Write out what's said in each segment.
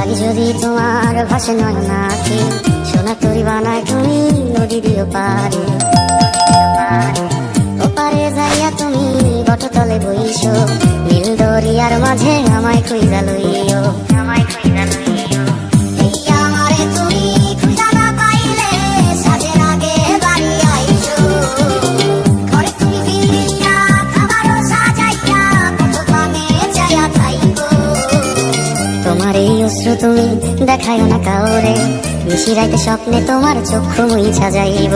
পারি যদি তোমার ভাসে নয়ন আঁখি, সোনা তরি বানায় তুমি নদী দিও পারে। ওপারে যাইয়া তুমি বটতলে বইছো, নীল দরিয়ার মাঝে আমায় খুঁজা লইও, আমায় খুঁজা লইও। এই আমারে তুমি খুঁজা না পাইলে সাজের আগে বাড়ি আইছো, ঘরে তুমি ফিরিয়া খাবারও সাজাইয়া কত পানে যাইয়া খাইবো। তোমার এই অশ্রু তুমি দেখায় না কাউরে, নিশিরাইতে স্বপ্নে তোমার চক্ষু মুইছা যাইব।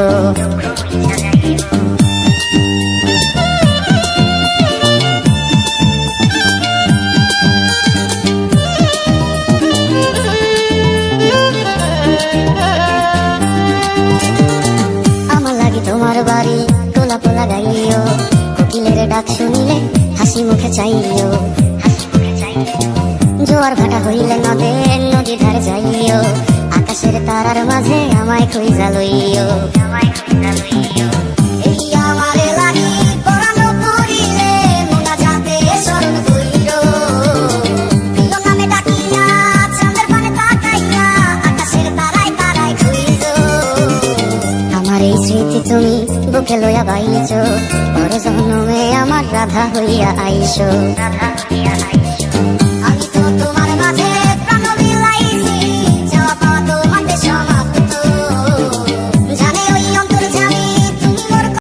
আমার লাগি তোমার বাড়ি গোলাপ লাগাইও, কোকিলের ডাক শুনিলে হাসি মুখে চাইও, জোয়ার ভাটা হইলে নদীর ধারে যাইও, আকাশের তারার মাঝে আমায় খুঁজা লইও, আমায় খুঁজা লইও। এই আমারে লাগি পরানো পড়িলে মোনাজাতে স্মরণ কইরো, প্রিয় নামে ডাকিয়া চাঁদের পানে তাকাইয়া আকাশের তারায় তারায় খুঁজো। আমার এই স্মৃতি তুমি বুকে লইয়া বাইছো, পর জন্মে আমার রাধা হইয়া আইসো, রাধা হইয়া